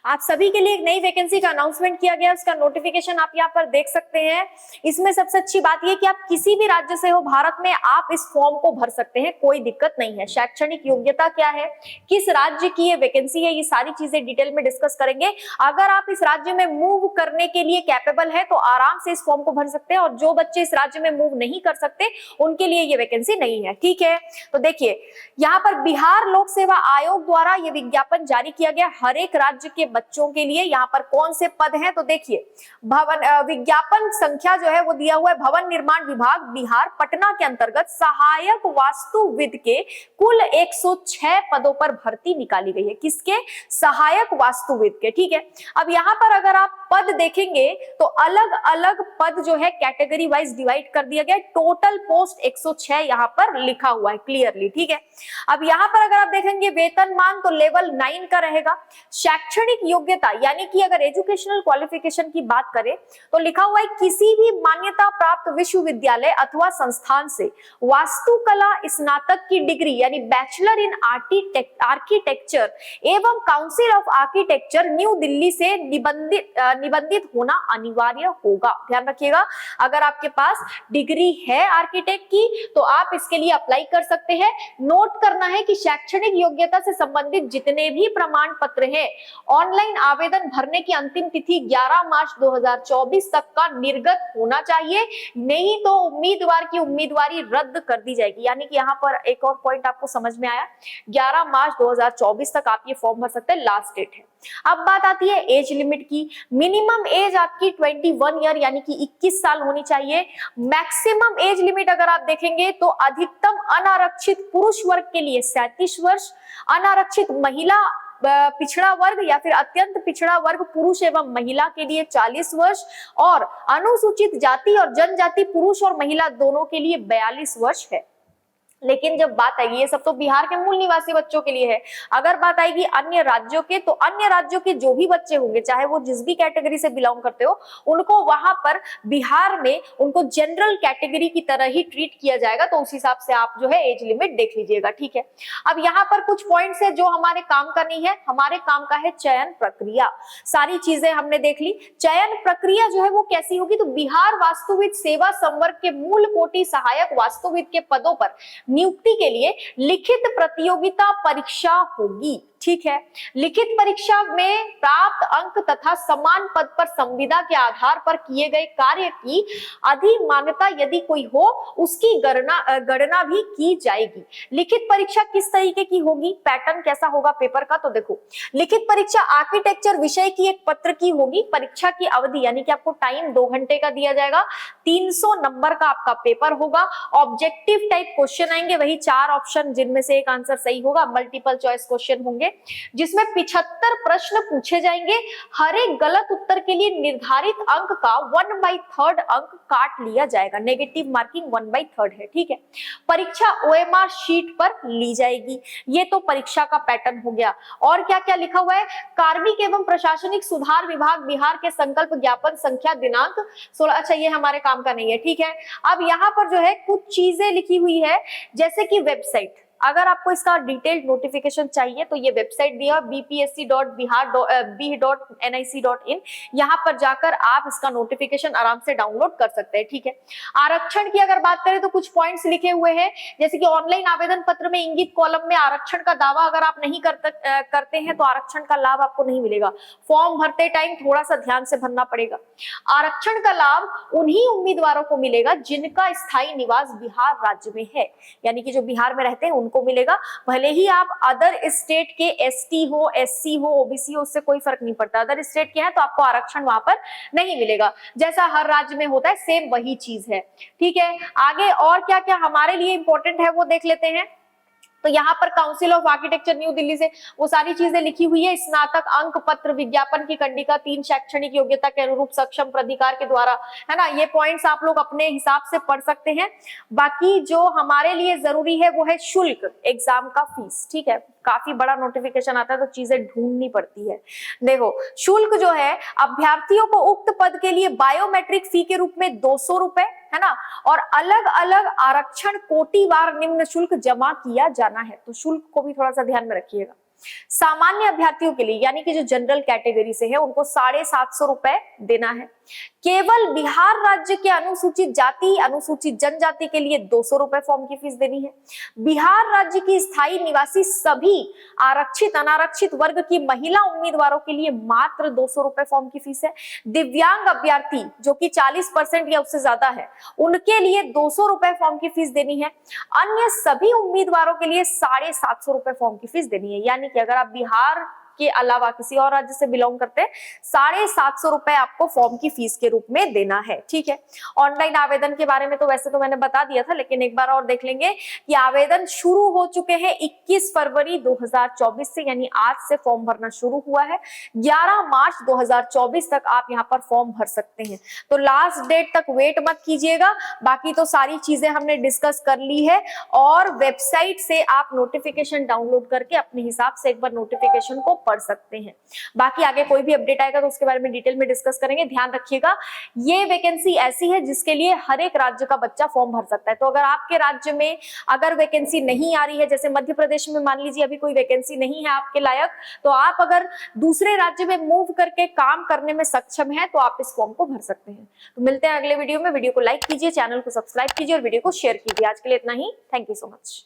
आप सभी के लिए एक नई वैकेंसी का अनाउंसमेंट किया गया, उसका नोटिफिकेशन आप यहाँ पर देख सकते हैं। इसमें सबसे अच्छी बात यह कि आप किसी भी राज्य से हो भारत में, आप इस फॉर्म को भर सकते हैं, कोई दिक्कत नहीं है। शैक्षणिक योग्यता क्या है, किस राज्य की ये वैकेंसी है, ये सारी चीजें डिटेल में डिस्कस करेंगे। अगर आप इस राज्य में मूव करने के लिए कैपेबल है तो आराम से इस फॉर्म को भर सकते हैं, और जो बच्चे इस राज्य में मूव नहीं कर सकते उनके लिए ये वैकेंसी नहीं है। ठीक है, तो देखिए यहाँ पर बिहार लोक सेवा आयोग द्वारा ये विज्ञापन जारी किया गया हर एक राज्य के बच्चों के लिए। यहाँ पर कौन से पद हैं, तो देखिए भवन विज्ञापन संख्या जो है वो दिया हुआ है, भवन निर्माण विभाग बिहार पटना के अंतर्गत सहायक वास्तुविद के कुल 106 पदों पर भर्ती निकाली गई है। किसके? सहायक वास्तुविद के। ठीक है, अब यहाँ पर अगर आप पद देखेंगे तो अलग अलग पद जो है कैटेगरी वाइज डिवाइड कर दिया गया। टोटल पोस्ट 106 यहाँ पर लिखा हुआ है क्लियरली। ठीक है, अब यहाँ पर अगर आप देखेंगे वेतनमान तो लेवल 9 का रहेगा। शैक्षणिक योग्यता यानी कि अगर एजुकेशनल क्वालिफिकेशन की बात करें तो लिखा हुआ है किसी भी मान्यता प्राप्त विश्वविद्यालय अथवा संस्थान से वास्तुकला स्नातक की डिग्री यानी बैचलर इन आर्किटेक्चर एवं council of architecture new Delhi से निबंधित होना अनिवार्य होगा। ध्यान रखिएगा, अगर आपके पास डिग्री है आर्किटेक्ट की तो आप इसके लिए अप्लाई कर सकते हैं। नोट करना है कि शैक्षणिक योग्यता से संबंधित जितने भी प्रमाण पत्र हैं, ऑनलाइन आवेदन भरने की अंतिम तिथि 11 मार्च 2024 तक का निर्गत होना चाहिए, नहीं तो उम्मीदवार की उम्मीदवारी रद्द कर दी जाएगी। यानी कि यहाँ पर एक और पॉइंट आपको समझ में आया, 11 मार्च 2024 तक आप ये फॉर्म भर सकते हैं, लास्ट डेट है। अब बात आती है एज लिमिट की। मिनिमम एज आपकी 21 ईयर यानी कि 21 साल होनी चाहिए। मैक्सिमम एज लिमिट अगर आप देखेंगे तो अधिकतम अनारक्षित पुरुष वर्ग के लिए 37 वर्ष, अनारक्षित महिला पिछड़ा वर्ग या फिर अत्यंत पिछड़ा वर्ग पुरुष एवं महिला के लिए 40 वर्ष, और अनुसूचित जाति और जनजाति पुरुष और महिला दोनों के लिए 42 वर्ष है। लेकिन जब बात आएगी, ये सब तो बिहार के मूल निवासी बच्चों के लिए है, अगर बात आएगी अन्य राज्यों के, तो अन्य राज्यों के जो भी बच्चे होंगे चाहे वो जिस भी कैटेगरी से बिलोंग करते हो, उनको वहां पर बिहार में उनको जनरल कैटेगरी की तरह ही ट्रीट किया जाएगा। तो उस हिसाब से आप जो है एज लिमिट देख लीजिएगा। ठीक है, अब यहाँ पर कुछ पॉइंट्स है जो हमारे काम का नहीं है, हमारे काम का है चयन प्रक्रिया। सारी चीजें हमने देख ली। चयन प्रक्रिया जो है वो कैसी होगी, तो बिहार वास्तुविद सेवा संवर्ग के मूल कोटि सहायक वास्तुविद के पदों पर नियुक्ति के लिए लिखित प्रतियोगिता परीक्षा होगी। ठीक है, लिखित परीक्षा में प्राप्त अंक तथा समान पद पर संविदा के आधार पर किए गए कार्य की अधिमान्यता यदि कोई हो उसकी गणना भी की जाएगी। लिखित परीक्षा किस तरीके की होगी, पैटर्न कैसा होगा पेपर का, तो देखो लिखित परीक्षा आर्किटेक्चर विषय की एक पत्र की होगी। परीक्षा की अवधि यानी कि आपको टाइम 2 घंटे का दिया जाएगा। 300 नंबर का आपका पेपर होगा। ऑब्जेक्टिव टाइप क्वेश्चन आएंगे, वही 4 ऑप्शन जिनमें से एक आंसर सही होगा। मल्टीपल चॉइस क्वेश्चन होंगे जिसमें 75 प्रश्न पूछे जाएंगे। हर एक गलत उत्तर के लिए निर्धारित अंक का 1/3 अंक काट लिया जाएगा। नेगेटिव मार्किंग 1/3 है। ठीक है, परीक्षा OMR शीट पर ली जाएगी। ये तो परीक्षा का पैटर्न हो गया। और क्या क्या लिखा हुआ है, कार्मिक एवं प्रशासनिक सुधार विभाग बिहार के संकल्प ज्ञापन संख्या दिनांक 16। अच्छा, ये हमारे काम का नहीं है। ठीक है, अब यहाँ पर जो है कुछ चीजें लिखी हुई है, जैसे कि वेबसाइट। अगर आपको इसका डिटेल्ड नोटिफिकेशन चाहिए तो ये वेबसाइट दिया bpsc.bihar.nic.in, यहाँ पर जाकर आप इसका नोटिफिकेशन आराम से डाउनलोड कर सकते हैं। ठीक है, आरक्षण की अगर बात करें तो कुछ पॉइंट्स लिखे हुए हैं, जैसे कि ऑनलाइन आवेदन पत्र में इंगित कॉलम में आरक्षण का दावा अगर आप नहीं करते हैं तो आरक्षण का लाभ आपको नहीं मिलेगा। फॉर्म भरते टाइम थोड़ा सा ध्यान से भरना पड़ेगा। आरक्षण का लाभ उन्हीं उम्मीदवारों को मिलेगा जिनका स्थायी निवास बिहार राज्य में है, यानी कि जो बिहार में रहते हैं उनको मिलेगा। भले ही आप अदर स्टेट के ST हो, SC हो, OBC हो, उससे कोई फर्क नहीं पड़ता। अदर स्टेट के हैं तो आपको आरक्षण वहां पर नहीं मिलेगा। जैसा हर राज्य में होता है सेम वही चीज है। ठीक है, आगे और क्या क्या हमारे लिए इंपॉर्टेंट है वो देख लेते हैं। तो यहाँ पर council of architecture new Delhi से वो सारी चीजें लिखी हुई है। स्नातक अंक पत्र विज्ञापन की कंडिका 3 शैक्षणिक योग्यता के अनुरूप सक्षम प्राधिकार के द्वारा, है ना। ये पॉइंट्स आप लोग अपने हिसाब से पढ़ सकते हैं। बाकी जो हमारे लिए जरूरी है वो है शुल्क, एग्जाम का फीस। ठीक है, काफी बड़ा नोटिफिकेशन आता है तो चीजें ढूंढनी पड़ती है। देखो शुल्क जो है अभ्यर्थियों को उक्त पद के लिए बायोमेट्रिक फी के रूप में 200 रुपए, है ना, और अलग अलग आरक्षण कोटिवार निम्न शुल्क जमा किया जाना है। तो शुल्क को भी थोड़ा सा ध्यान में रखिएगा। सामान्य अभ्यर्थियों के लिए यानी कि जो जनरल कैटेगरी से है उनको 750 रुपए देना है। केवल बिहार राज्य के अनुसूचित जाति अनुसूचित जनजाति के लिए 200 रुपए फॉर्म की फीस देनी है। बिहार राज्य की स्थायी निवासी सभी आरक्षित अनारक्षित वर्ग की महिला उम्मीदवारों के लिए मात्र 200 रुपए फॉर्म की फीस है। दिव्यांग अभ्यर्थी जो कि 40% या उससे ज्यादा है उनके लिए 200 रुपए फॉर्म की फीस देनी है। अन्य सभी उम्मीदवारों के लिए 750 रुपए फॉर्म की फीस देनी है। यानी कि अगर आप बिहार के अलावा किसी और राज्य से बिलोंग करते हैं 750 रुपए आपको फॉर्म की फीस के रूप में देना है। ठीक है, ऑनलाइन आवेदन के बारे में तो वैसे तो मैंने बता दिया था, लेकिन एक बार और देख लेंगे कि आवेदन शुरू हो चुके हैं 21 फरवरी 2024 से, यानी आज से फॉर्म भरना शुरू हुआ है। 11 मार्च 2024 तक आप यहाँ पर फॉर्म भर सकते हैं। तो लास्ट डेट तक वेट मत कीजिएगा। बाकी तो सारी चीजें हमने डिस्कस कर ली है और वेबसाइट से आप नोटिफिकेशन डाउनलोड करके अपने हिसाब से एक बार नोटिफिकेशन को पढ़ सकते हैं। बाकी आगे कोई भी अपडेट आएगा तो उसके बारे में डिटेल में डिस्कस करेंगे। ध्यान रखिएगा ये वैकेंसी ऐसी है जिसके लिए हर एक राज्य का बच्चा फॉर्म भर सकता है। तो अगर आपके राज्य में अगर वैकेंसी नहीं आ रही है, जैसे मध्य प्रदेश में मान लीजिए अभी कोई वैकेंसी नहीं है आपके लायक, तो आप अगर दूसरे राज्य में मूव करके काम करने में सक्षम है तो आप इस फॉर्म को भर सकते हैं। तो मिलते हैं अगले वीडियो में। वीडियो को लाइक कीजिए, चैनल को सब्सक्राइब कीजिए और वीडियो को शेयर कीजिए। आज के लिए इतना ही। Thank you so much.